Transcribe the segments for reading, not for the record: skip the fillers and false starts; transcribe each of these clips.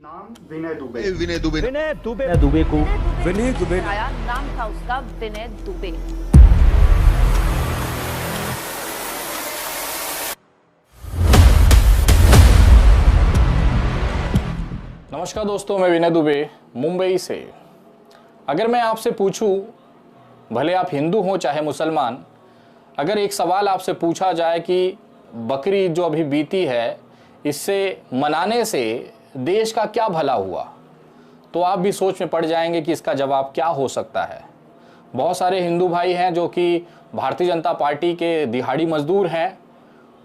नाम विनय दुबे। विनय दुबे विनय दुबे दुबे को विनय दुबे आया, नाम था उसका विनय दुबे। नमस्कार दोस्तों, मैं विनय दुबे मुंबई से। अगर मैं आपसे पूछूं, भले आप हिंदू हो चाहे मुसलमान, अगर एक सवाल आपसे पूछा जाए कि बकरी जो अभी बीती है, इससे मनाने से देश का क्या भला हुआ, तो आप भी सोच में पड़ जाएंगे कि इसका जवाब क्या हो सकता है। बहुत सारे हिंदू भाई हैं जो कि भारतीय जनता पार्टी के दिहाड़ी मजदूर हैं।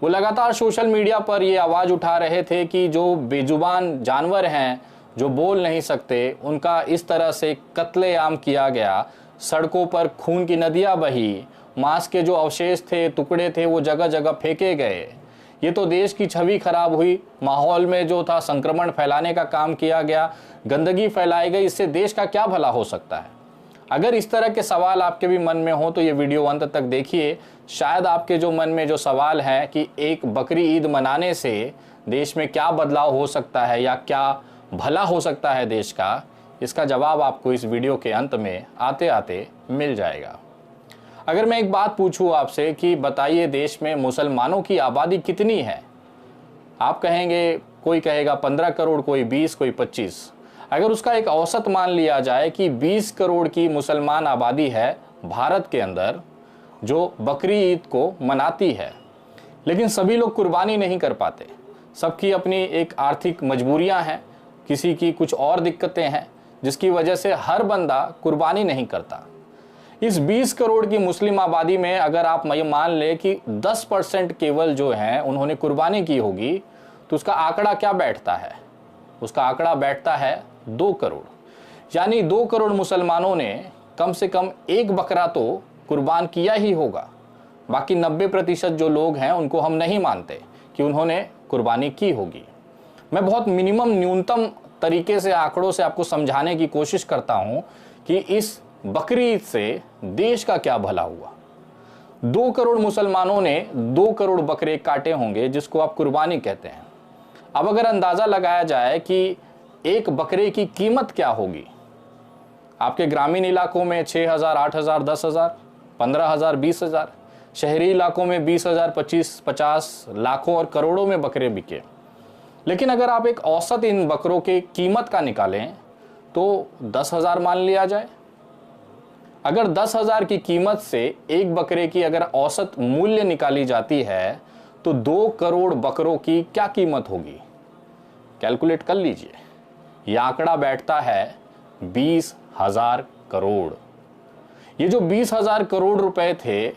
वो लगातार सोशल मीडिया पर ये आवाज़ उठा रहे थे कि जो बेजुबान जानवर हैं, जो बोल नहीं सकते, उनका इस तरह से कत्लेआम किया गया, सड़कों पर खून की नदियाँ बही, मांस के जो अवशेष थे, टुकड़े थे, वो जगह जगह फेंके गए। ये तो देश की छवि खराब हुई, माहौल में जो था संक्रमण फैलाने का काम किया गया, गंदगी फैलाई गई। इससे देश का क्या भला हो सकता है? अगर इस तरह के सवाल आपके भी मन में हो तो ये वीडियो अंत तक देखिए। शायद आपके जो मन में जो सवाल है कि एक बकरी ईद मनाने से देश में क्या बदलाव हो सकता है या क्या भला हो सकता है देश का, इसका जवाब आपको इस वीडियो के अंत में आते आते मिल जाएगा। अगर मैं एक बात पूछूं आपसे कि बताइए देश में मुसलमानों की आबादी कितनी है? आप कहेंगे, कोई कहेगा 15 करोड़, कोई 20, कोई 25। अगर उसका एक औसत मान लिया जाए कि 20 करोड़ की मुसलमान आबादी है भारत के अंदर जो बकरी ईद को मनाती है, लेकिन सभी लोग कुर्बानी नहीं कर पाते। सबकी अपनी एक आर्थिक मजबूरियां हैं, किसी की कुछ और दिक्कतें हैं, जिसकी वजह से हर बंदा कुर्बानी नहीं करता। इस 20 करोड़ की मुस्लिम आबादी में अगर आप मान लें कि 10% केवल जो हैं उन्होंने कुर्बानी की होगी, तो उसका आंकड़ा क्या बैठता है? उसका आंकड़ा बैठता है 2 करोड़। यानी 2 करोड़ मुसलमानों ने कम से कम एक बकरा तो कुर्बान किया ही होगा। बाकी 90% जो लोग हैं उनको हम नहीं मानते कि उन्होंने कुर्बानी की होगी। मैं बहुत मिनिमम, न्यूनतम तरीके से आंकड़ों से आपको समझाने की कोशिश करता हूं कि इस बकरी ईद से देश का क्या भला हुआ। 2 करोड़ मुसलमानों ने 2 करोड़ बकरे काटे होंगे, जिसको आप कुर्बानी कहते हैं। अब अगर अंदाज़ा लगाया जाए कि एक बकरे की कीमत क्या होगी, आपके ग्रामीण इलाकों में 6,000, 8,000, 10,000, 15,000, 20,000, शहरी इलाकों में 20,000, 25, 50, लाखों और करोड़ों में बकरे बिके। लेकिन अगर आप एक औसत इन बकरों के कीमत का निकालें तो 10,000 मान लिया जाए। अगर 10,000 की कीमत से एक बकरे की अगर औसत मूल्य निकाली जाती है तो 2 करोड़ बकरों की क्या कीमत होगी? कैलकुलेट कर लीजिए। यह आंकड़ा बैठता है 20,000 करोड़। ये जो 20,000 करोड़ रुपए थे,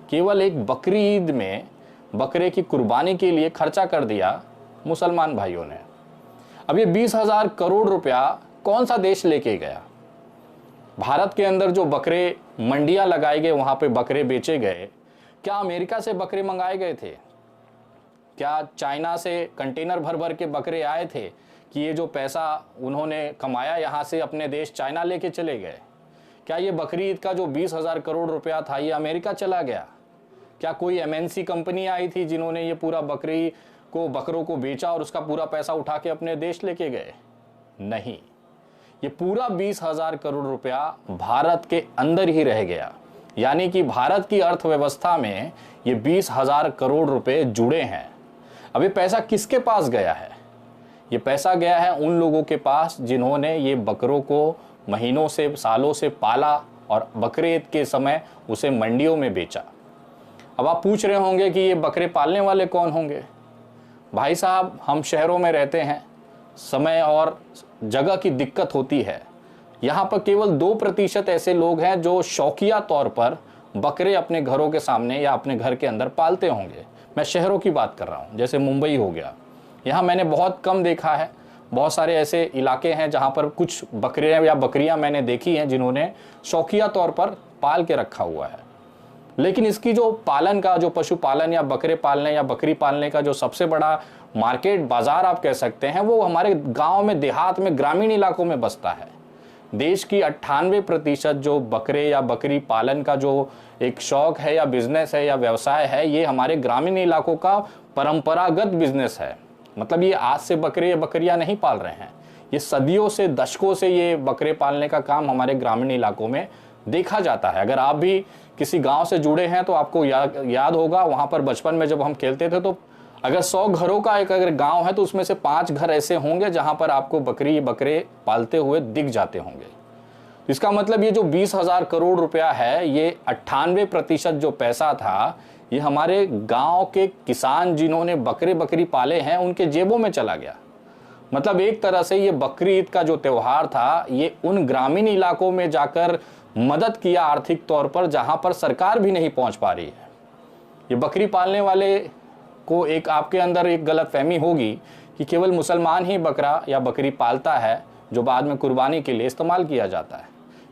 केवल एक बकरी ईद में बकरे की कुर्बानी के लिए खर्चा कर दिया मुसलमान भाइयों ने। अब ये 20,000 करोड़ रुपया कौन सा देश लेके गया? भारत के अंदर जो बकरे मंडियां लगाई गई, वहां पे बकरे बेचे गए, क्या अमेरिका से बकरे मंगाए गए थे? क्या चाइना से कंटेनर भर भर के बकरे आए थे कि ये जो पैसा उन्होंने कमाया यहाँ से अपने देश चाइना लेके चले गए? क्या ये बकरी ईद का जो 20,000 करोड़ रुपया था, ये अमेरिका चला गया? क्या कोई एमएनसी कंपनी आई थी जिन्होंने ये पूरा बकरों को बेचा और उसका पूरा पैसा उठा के अपने देश लेके गए? नहीं, ये पूरा 20,000 करोड़ रुपया भारत के अंदर ही रह गया। यानी कि भारत की अर्थव्यवस्था में ये 20,000 करोड़ रुपए जुड़े हैं। अब ये पैसा किसके पास गया है? ये पैसा गया है उन लोगों के पास जिन्होंने ये बकरों को महीनों से, सालों से पाला और बकरे ईद के समय उसे मंडियों में बेचा। अब आप पूछ रहे होंगे कि ये बकरे पालने वाले कौन होंगे? भाई साहब, हम शहरों में रहते हैं, समय और जगह की दिक्कत होती है। यहाँ पर केवल 2% ऐसे लोग हैं जो शौकिया तौर पर बकरे अपने घरों के सामने या अपने घर के अंदर पालते होंगे। मैं शहरों की बात कर रहा हूँ, जैसे मुंबई हो गया। यहाँ मैंने बहुत कम देखा है। बहुत सारे ऐसे इलाके हैं जहाँ पर कुछ बकरे या बकरियाँ मैंने देखी हैं जिन्होंने शौकिया तौर पर पाल के रखा हुआ है। लेकिन इसकी जो पालन का, जो पशुपालन या बकरे पालने या बकरी पालने का जो सबसे बड़ा मार्केट, बाजार आप कह सकते हैं, वो हमारे गांव में, देहात में, ग्रामीण इलाकों में बसता है। देश की 98% जो बकरे या बकरी पालन का जो एक शौक है या बिजनेस है या व्यवसाय है, ये हमारे ग्रामीण इलाकों का परंपरागत बिजनेस है। मतलब ये आज से बकरे या बकरियां नहीं पाल रहे हैं, ये सदियों से, दशकों से ये बकरे पालने का काम हमारे ग्रामीण इलाकों में देखा जाता है। अगर आप भी किसी गांव से जुड़े हैं तो आपको याद होगा, वहां पर बचपन में जब हम खेलते थे तो अगर 100 घरों का एक अगर गांव है तो उसमें से 5 घर ऐसे होंगे जहां पर आपको बकरे पालते हुए दिख जाते होंगे। इसका मतलब ये जो 20,000 करोड़ रुपया है, ये 98% जो पैसा था ये हमारे गांव के किसान जिन्होंने बकरी पाले हैं उनके जेबों में चला गया। मतलब एक तरह से ये बकरी ईद का जो त्यौहार था ये उन ग्रामीण इलाकों में जाकर मदद किया आर्थिक तौर पर, जहां पर सरकार भी नहीं पहुंच पा रही है। ये बकरी पालने वाले को एक आपके अंदर एक गलतफहमी होगी कि केवल मुसलमान ही बकरा या बकरी पालता है जो बाद में कुर्बानी के लिए इस्तेमाल किया जाता है।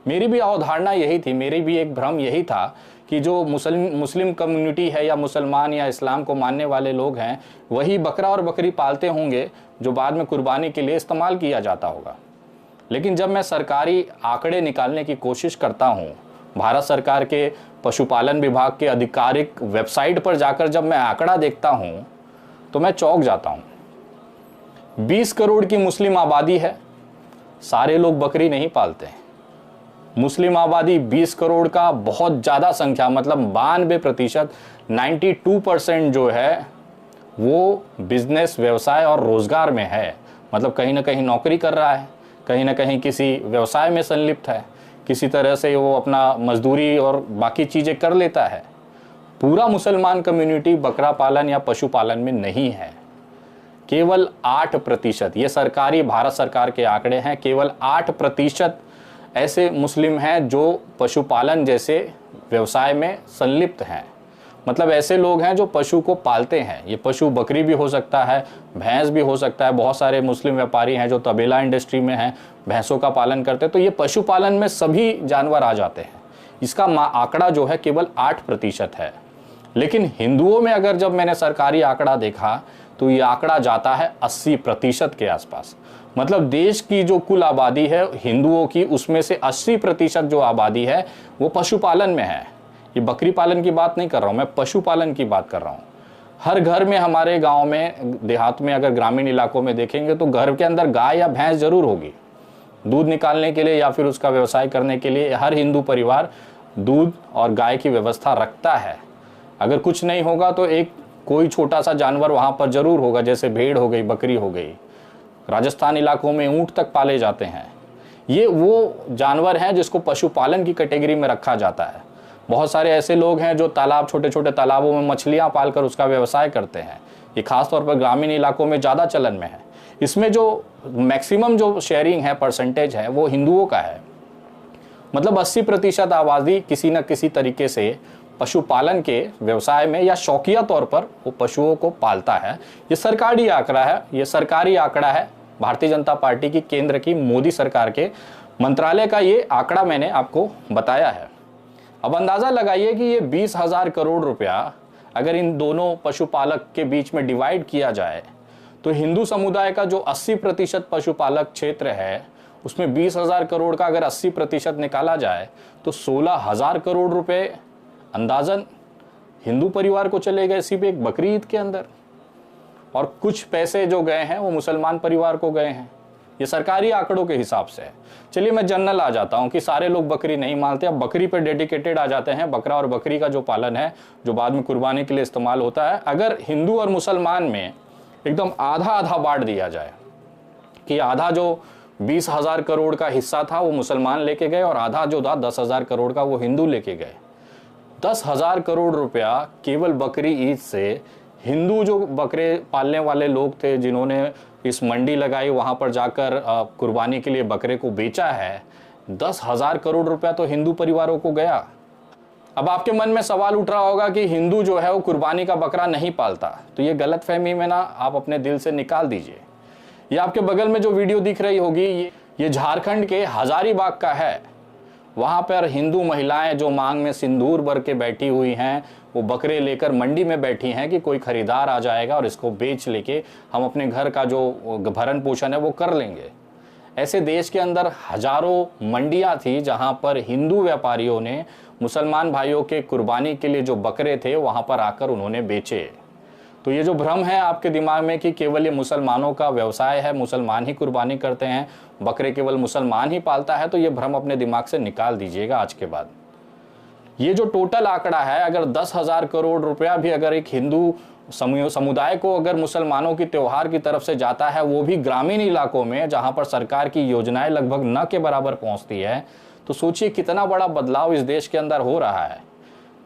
मेरी भी अवधारणा यही थी, मेरी भी एक भ्रम यही था कि जो मुस्लिम कम्युनिटी है या मुसलमान या इस्लाम को मानने वाले लोग हैं वही बकरा और बकरी पालते होंगे जो बाद में कुर्बानी के लिए इस्तेमाल किया जाता होगा। लेकिन जब मैं सरकारी आंकड़े निकालने की कोशिश करता हूँ, भारत सरकार के पशुपालन विभाग के आधिकारिक वेबसाइट पर जाकर जब मैं आंकड़ा देखता हूँ तो मैं चौंक जाता हूँ। 20 करोड़ की मुस्लिम आबादी है, सारे लोग बकरी नहीं पालते हैं। मुस्लिम आबादी 20 करोड़ का बहुत ज़्यादा संख्या, मतलब 92%, 92% जो है वो बिजनेस, व्यवसाय और रोजगार में है। मतलब कहीं ना कहीं नौकरी कर रहा है, कहीं ना कहीं किसी व्यवसाय में संलिप्त है, किसी तरह से वो अपना मजदूरी और बाकी चीज़ें कर लेता है। पूरा मुसलमान कम्युनिटी बकरा पालन या पशुपालन में नहीं है। केवल 8%, ये सरकारी, भारत सरकार के आंकड़े हैं, केवल 8% ऐसे मुस्लिम हैं जो पशुपालन जैसे व्यवसाय में संलिप्त हैं। मतलब ऐसे लोग हैं जो पशु को पालते हैं। ये पशु बकरी भी हो सकता है, भैंस भी हो सकता है। बहुत सारे मुस्लिम व्यापारी हैं जो तबेला इंडस्ट्री में हैं, भैंसों का पालन करते हैं। तो ये पशुपालन में सभी जानवर आ जाते हैं। इसका आंकड़ा जो है केवल 8% है। लेकिन हिंदुओं में अगर जब मैंने सरकारी आंकड़ा देखा तो ये आंकड़ा जाता है 80% के आसपास। मतलब देश की जो कुल आबादी है हिंदुओं की, उसमें से 80% जो आबादी है वो पशुपालन में है। ये बकरी पालन की बात नहीं कर रहा हूँ, मैं पशुपालन की बात कर रहा हूँ। हर घर में, हमारे गांव में, देहात में, अगर ग्रामीण इलाकों में देखेंगे तो घर के अंदर गाय या भैंस जरूर होगी। दूध निकालने के लिए या फिर उसका व्यवसाय करने के लिए हर हिंदू परिवार दूध और गाय की व्यवस्था रखता है। अगर कुछ नहीं होगा तो एक कोई छोटा सा जानवर वहाँ पर जरूर होगा, जैसे भेड़ हो गई, बकरी हो गई। राजस्थान इलाकों में ऊँट तक पाले जाते हैं। ये वो जानवर हैं जिसको पशुपालन की कैटेगरी में रखा जाता है। बहुत सारे ऐसे लोग हैं जो तालाब, छोटे छोटे तालाबों में मछलियाँ पालकर उसका व्यवसाय करते हैं। ये खासतौर पर ग्रामीण इलाकों में ज़्यादा चलन में है। इसमें जो मैक्सिमम जो शेयरिंग है, परसेंटेज है, वो हिंदुओं का है। मतलब 80% आबादी किसी न किसी तरीके से पशुपालन के व्यवसाय में या शौकिया तौर पर वो पशुओं को पालता है। ये सरकारी आंकड़ा है, ये सरकारी आंकड़ा है भारतीय जनता पार्टी की, केंद्र की, मोदी सरकार के मंत्रालय का ये आंकड़ा मैंने आपको बताया है। अब अंदाज़ा लगाइए कि ये 20,000 करोड़ रुपया अगर इन दोनों पशुपालक के बीच में डिवाइड किया जाए तो हिंदू समुदाय का जो 80% पशुपालक क्षेत्र है उसमें 20,000 करोड़ का अगर 80% निकाला जाए तो 16,000 करोड़ रुपए अंदाजन हिंदू परिवार को चले गए सिर्फ एक बकरी ईद के अंदर। और कुछ पैसे जो गए हैं वो मुसलमान परिवार को गए हैं। ये सरकारी आंकड़ों के हिसाब से है। चलिए मैं जनरल आ जाता हूँ कि सारे लोग बकरी नहीं मानते, अब बकरी पे डेडिकेटेड आ जाते हैं। बकरा और बकरी का जो पालन है जो बाद में कुर्बानी के लिए इस्तेमाल होता है, अगर हिंदू और मुसलमान में एकदम आधा आधा बांट दिया जाए कि आधा जो 20,000 करोड़ का हिस्सा था वो मुसलमान लेके गए और आधा जो था 10,000 करोड़ का वो हिंदू लेके गए। 10,000 करोड़ रुपया केवल बकरी ईद से हिंदू जो बकरे पालने वाले लोग थे, जिन्होंने इस मंडी लगाई, वहाँ पर जाकर कुर्बानी के लिए बकरे को बेचा है, 10,000 करोड़ रुपया तो हिंदू परिवारों को गया। अब आपके मन में सवाल उठ रहा होगा कि हिंदू जो है वो कुर्बानी का बकरा नहीं पालता, तो ये गलतफहमी में ना आप अपने दिल से निकाल दीजिए। ये आपके बगल में जो वीडियो दिख रही होगी ये झारखंड के हजारीबाग का है। वहाँ पर हिंदू महिलाएं जो मांग में सिंदूर भर के बैठी हुई हैं, वो बकरे लेकर मंडी में बैठी हैं कि कोई खरीदार आ जाएगा और इसको बेच लेके हम अपने घर का जो भरण पोषण है वो कर लेंगे। ऐसे देश के अंदर हजारों मंडियां थी जहां पर हिंदू व्यापारियों ने मुसलमान भाइयों के कुर्बानी के लिए जो बकरे थे वहां पर आकर उन्होंने बेचे। तो ये जो भ्रम है आपके दिमाग में कि केवल ये मुसलमानों का व्यवसाय है, मुसलमान ही कुर्बानी करते हैं, बकरे केवल मुसलमान ही पालता है, तो ये भ्रम अपने दिमाग से निकाल दीजिएगा आज के बाद। ये जो टोटल आंकड़ा है, अगर 10,000 करोड़ रुपया भी अगर एक हिंदू समुदाय को अगर मुसलमानों की त्यौहार की तरफ से जाता है, वो भी ग्रामीण इलाकों में जहां पर सरकार की योजनाएं लगभग न के बराबर पहुंचती है, तो सोचिए कितना बड़ा बदलाव इस देश के अंदर हो रहा है।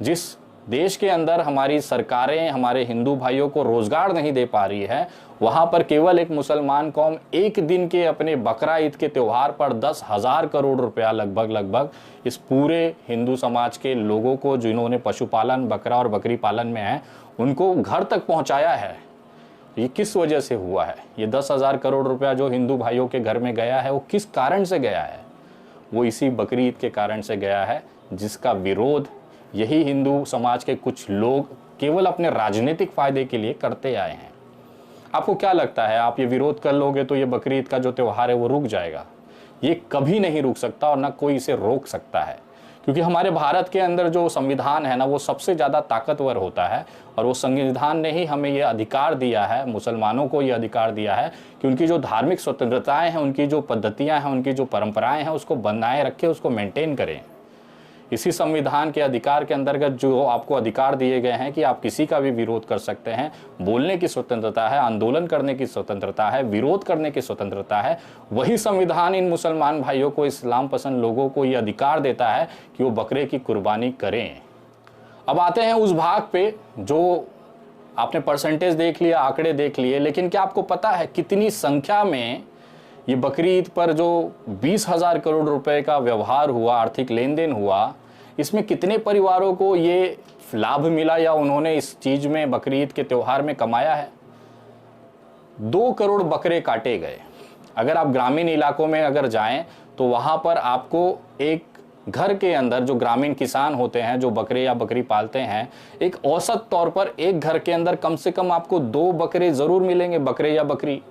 जिस देश के अंदर हमारी सरकारें हमारे हिंदू भाइयों को रोजगार नहीं दे पा रही है, वहां पर केवल एक मुसलमान कौम एक दिन के अपने बकरा ईद के त्यौहार पर 10,000 करोड़ रुपया लगभग इस पूरे हिंदू समाज के लोगों को, जिन्होंने पशुपालन, बकरा और बकरी पालन में है, उनको घर तक पहुंचाया है। ये किस वजह से हुआ है? ये 10,000 करोड़ रुपया जो हिंदू भाइयों के घर में गया है, वो किस कारण से गया है? वो इसी बकरी ईद के कारण से गया है, जिसका विरोध यही हिंदू समाज के कुछ लोग केवल अपने राजनीतिक फायदे के लिए करते आए हैं। आपको क्या लगता है, आप ये विरोध कर लोगे तो ये बकरी ईद का जो त्यौहार है वो रुक जाएगा? ये कभी नहीं रुक सकता और ना कोई इसे रोक सकता है, क्योंकि हमारे भारत के अंदर जो संविधान है ना, वो सबसे ज़्यादा ताकतवर होता है और वो संविधान ने ही हमें ये अधिकार दिया है, मुसलमानों को ये अधिकार दिया है कि उनकी जो धार्मिक स्वतंत्रताएं हैं, उनकी जो पद्धतियां हैं, उनकी जो परंपराएं हैं, उसको बनाए रखें, उसको मेंटेन करें। इसी संविधान के अधिकार के अंतर्गत जो आपको अधिकार दिए गए हैं कि आप किसी का भी विरोध कर सकते हैं, बोलने की स्वतंत्रता है, आंदोलन करने की स्वतंत्रता है, विरोध करने की स्वतंत्रता है, वही संविधान इन मुसलमान भाइयों को, इस्लाम पसंद लोगों को ये अधिकार देता है कि वो बकरे की कुर्बानी करें। अब आते हैं उस भाग पे जो आपने परसेंटेज देख लिया, आंकड़े देख लिए, लेकिन क्या आपको पता है कितनी संख्या में ये बकरी ईद पर जो 20,000 करोड़ रुपए का व्यवहार हुआ, आर्थिक लेन देन हुआ, इसमें कितने परिवारों को ये लाभ मिला या उन्होंने इस चीज में, बकरी ईद के त्यौहार में कमाया है? 2 करोड़ बकरे काटे गए। अगर आप ग्रामीण इलाकों में अगर जाएं तो वहां पर आपको एक घर के अंदर जो ग्रामीण किसान होते हैं, जो बकरे या बकरी पालते हैं, एक औसत तौर पर एक घर के अंदर कम से कम आपको 2 बकरे जरूर मिलेंगे, बकरे या बकरी,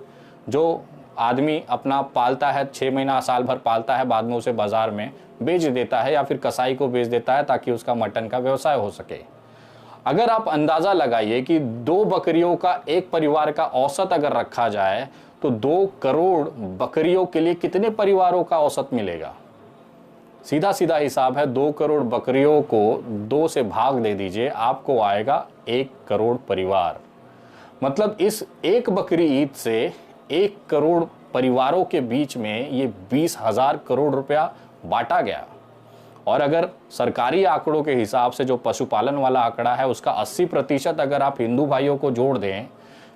जो आदमी अपना पालता है, 6 महीना साल भर पालता है, बाद में उसे बाजार में बेच देता है या फिर कसाई को बेच देता है ताकि उसका मटन का व्यवसाय हो सके। अगर आप अंदाजा लगाइए कि 2 बकरियों का एक परिवार का औसत अगर रखा जाए तो 2 करोड़ बकरियों के लिए कितने परिवारों का औसत मिलेगा? सीधा सीधा हिसाब है, 2 करोड़ बकरियों को 2 से भाग दे दीजिए, आपको आएगा 1 करोड़ परिवार। मतलब इस एक बकरी ईद से 1 करोड़ परिवारों के बीच में ये 20,000 करोड़ रुपया बांटा गया। और अगर सरकारी आंकड़ों के हिसाब से जो पशुपालन वाला आंकड़ा है, उसका 80% अगर आप हिंदू भाइयों को जोड़ दें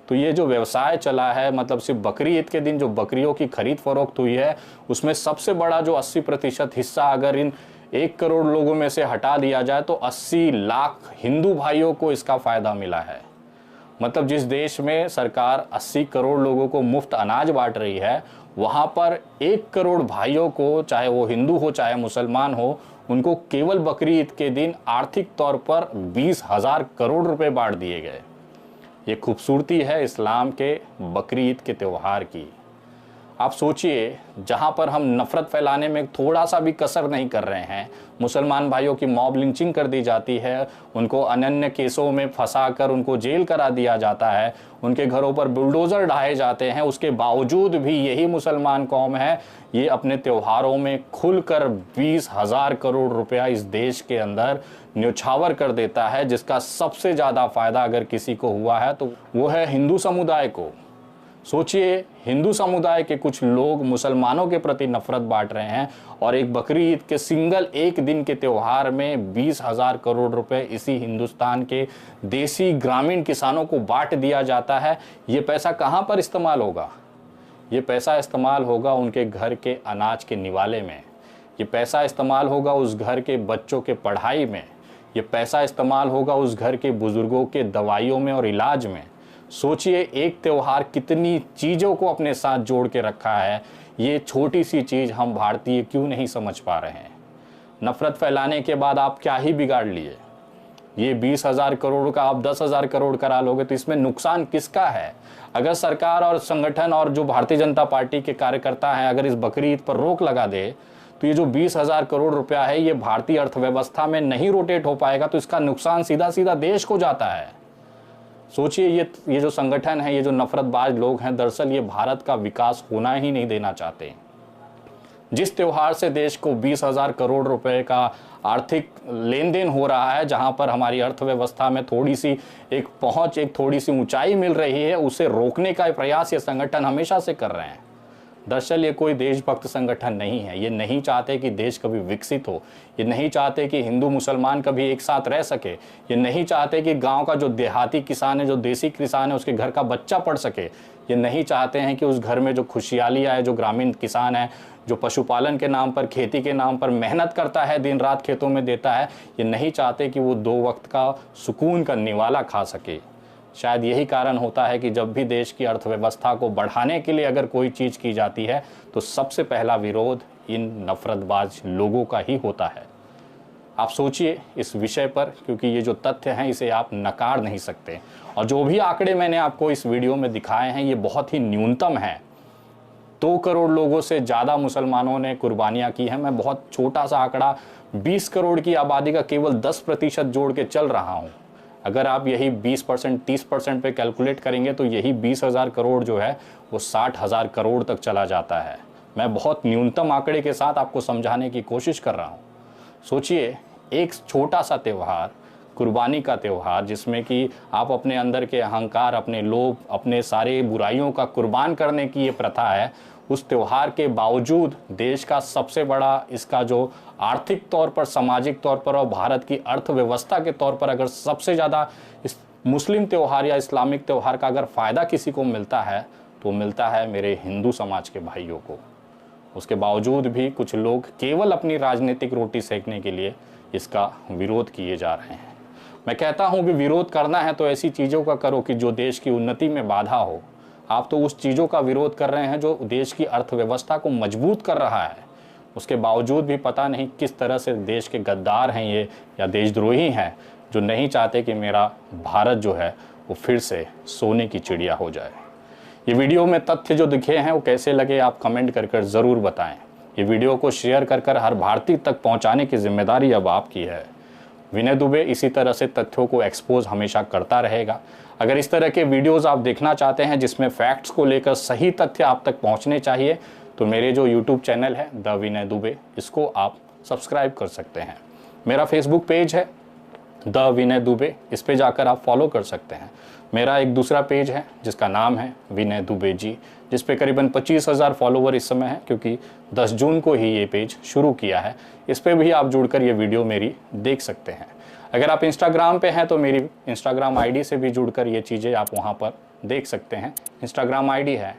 तो ये जो व्यवसाय चला है, मतलब सिर्फ बकरी ईद के दिन जो बकरियों की खरीद फरोख्त हुई है, उसमें सबसे बड़ा जो 80% हिस्सा अगर इन 1 करोड़ लोगों में से हटा दिया जाए तो 80 लाख हिंदू भाइयों को इसका फायदा मिला है। मतलब जिस देश में सरकार 80 करोड़ लोगों को मुफ्त अनाज बांट रही है, वहाँ पर 1 करोड़ भाइयों को, चाहे वो हिंदू हो चाहे मुसलमान हो, उनको केवल बकरी ईद के दिन आर्थिक तौर पर 20,000 करोड़ रुपए बांट दिए गए। ये खूबसूरती है इस्लाम के बकरी ईद के त्यौहार की। आप सोचिए, जहाँ पर हम नफरत फैलाने में थोड़ा सा भी कसर नहीं कर रहे हैं, मुसलमान भाइयों की मॉब लिंचिंग कर दी जाती है, उनको अनन्य केसों में फंसाकर उनको जेल करा दिया जाता है, उनके घरों पर बुलडोज़र ढाए जाते हैं, उसके बावजूद भी यही मुसलमान कौम है, ये अपने त्योहारों में खुलकर 20,000 करोड़ रुपया इस देश के अंदर न्योछावर कर देता है, जिसका सबसे ज़्यादा फायदा अगर किसी को हुआ है तो वो है हिंदू समुदाय को। सोचिए, हिंदू समुदाय के कुछ लोग मुसलमानों के प्रति नफरत बांट रहे हैं और एक बकरी ईद के सिंगल एक दिन के त्यौहार में 20,000 करोड़ रुपए इसी हिंदुस्तान के देसी ग्रामीण किसानों को बांट दिया जाता है। ये पैसा कहाँ पर इस्तेमाल होगा? ये पैसा इस्तेमाल होगा उनके घर के अनाज के निवाले में, ये पैसा इस्तेमाल होगा उस घर के बच्चों के पढ़ाई में, ये पैसा इस्तेमाल होगा उस घर के बुजुर्गों के दवाइयों में और इलाज में। सोचिए, एक त्यौहार कितनी चीज़ों को अपने साथ जोड़ के रखा है। ये छोटी सी चीज़ हम भारतीय क्यों नहीं समझ पा रहे हैं? नफरत फैलाने के बाद आप क्या ही बिगाड़ लिए? ये 20,000 करोड़ का आप 10,000 करोड़ करा लोगे तो इसमें नुकसान किसका है? अगर सरकार और संगठन और जो भारतीय जनता पार्टी के कार्यकर्ता हैं, अगर इस बकरी ईद पर रोक लगा दे तो ये जो 20,000 करोड़ रुपया है, ये भारतीय अर्थव्यवस्था में नहीं रोटेट हो पाएगा, तो इसका नुकसान सीधा सीधा देश को जाता है। सोचिए ये जो संगठन है, ये जो नफरतबाज लोग हैं, दरअसल ये भारत का विकास होना ही नहीं देना चाहते। जिस त्यौहार से देश को 20,000 करोड़ रुपए का आर्थिक लेन देन हो रहा है, जहां पर हमारी अर्थव्यवस्था में थोड़ी सी एक पहुंच, एक थोड़ी सी ऊंचाई मिल रही है, उसे रोकने का प्रयास ये संगठन हमेशा से कर रहे हैं। दरअसल ये कोई देशभक्त संगठन नहीं है। ये नहीं चाहते कि देश कभी विकसित हो, ये नहीं चाहते कि हिंदू मुसलमान कभी एक साथ रह सके, ये नहीं चाहते कि गांव का जो देहाती किसान है, जो देसी किसान है, उसके घर का बच्चा पढ़ सके, ये नहीं चाहते हैं कि उस घर में जो खुशहाली आए, जो ग्रामीण किसान है, जो पशुपालन के नाम पर, खेती के नाम पर मेहनत करता है, दिन रात खेतों में देता है, ये नहीं चाहते कि वो 2 वक्त का सुकून का निवाला खा सके। शायद यही कारण होता है कि जब भी देश की अर्थव्यवस्था को बढ़ाने के लिए अगर कोई चीज़ की जाती है तो सबसे पहला विरोध इन नफरतबाज लोगों का ही होता है। आप सोचिए इस विषय पर, क्योंकि ये जो तथ्य हैं इसे आप नकार नहीं सकते। और जो भी आंकड़े मैंने आपको इस वीडियो में दिखाए हैं ये बहुत ही न्यूनतम है। 2 करोड़ लोगों से ज़्यादा मुसलमानों ने कुर्बानियाँ की हैं। मैं बहुत छोटा सा आंकड़ा 20 करोड़ की आबादी का केवल 10% जोड़ के चल रहा हूँ। अगर आप यही 20%, 30% पे कैलकुलेट करेंगे तो यही 20,000 करोड़ जो है वो 60,000 करोड़ तक चला जाता है। मैं बहुत न्यूनतम आंकड़े के साथ आपको समझाने की कोशिश कर रहा हूँ। सोचिए एक छोटा सा त्यौहार, कुर्बानी का त्यौहार, जिसमें कि आप अपने अंदर के अहंकार, अपने लोभ, अपने सारे बुराइयों का कुर्बान करने की ये प्रथा है, उस त्यौहार के बावजूद देश का सबसे बड़ा इसका जो आर्थिक तौर पर, सामाजिक तौर पर और भारत की अर्थव्यवस्था के तौर पर अगर सबसे ज़्यादा इस मुस्लिम त्यौहार या इस्लामिक त्यौहार का अगर फ़ायदा किसी को मिलता है तो मिलता है मेरे हिंदू समाज के भाइयों को। उसके बावजूद भी कुछ लोग केवल अपनी राजनीतिक रोटी सेकने के लिए इसका विरोध किए जा रहे हैं। मैं कहता हूँ कि विरोध करना है तो ऐसी चीज़ों का करो कि जो देश की उन्नति में बाधा हो। आप तो उस चीज़ों का विरोध कर रहे हैं जो देश की अर्थव्यवस्था को मजबूत कर रहा है। उसके बावजूद भी पता नहीं किस तरह से देश के गद्दार हैं ये या देशद्रोही हैं जो नहीं चाहते कि मेरा भारत जो है वो फिर से सोने की चिड़िया हो जाए। ये वीडियो में तथ्य जो दिखे हैं वो कैसे लगे आप कमेंट कर ज़रूर बताएं। ये वीडियो को शेयर कर हर भारतीय तक पहुंचाने की जिम्मेदारी अब आपकी है। विनय दुबे इसी तरह से तथ्यों को एक्सपोज हमेशा करता रहेगा। अगर इस तरह के वीडियोस आप देखना चाहते हैं जिसमें फैक्ट्स को लेकर सही तथ्य आप तक पहुंचने चाहिए तो मेरे जो यूट्यूब चैनल है द विनय दुबे, इसको आप सब्सक्राइब कर सकते हैं। मेरा फेसबुक पेज है द विनय दुबे, इस पे जाकर आप फॉलो कर सकते हैं। मेरा एक दूसरा पेज है जिसका नाम है विनय दुबे जी, जिस पे करीबन 25,000 फॉलोवर इस समय है, क्योंकि 10 जून को ही ये पेज शुरू किया है। इस पे भी आप जुड़कर ये वीडियो मेरी देख सकते हैं। अगर आप इंस्टाग्राम पे हैं तो मेरी इंस्टाग्राम आईडी से भी जुड़कर ये चीज़ें आप वहाँ पर देख सकते हैं। इंस्टाग्राम आईडी है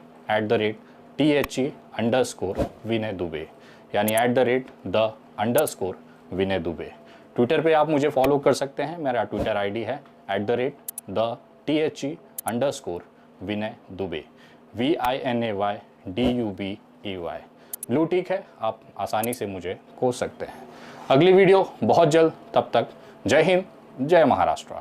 @THE_विनय दुबे, यानी @the_विनय दुबे। ट्विटर पे आप मुझे फॉलो कर सकते हैं। मेरा ट्विटर आईडी है @the_THE_विनय दुबे, VINAYDUBEY। ब्लू टिक है, आप आसानी से मुझे खोज सकते हैं। अगली वीडियो बहुत जल्द, तब तक जय हिंद, जय महाराष्ट्र।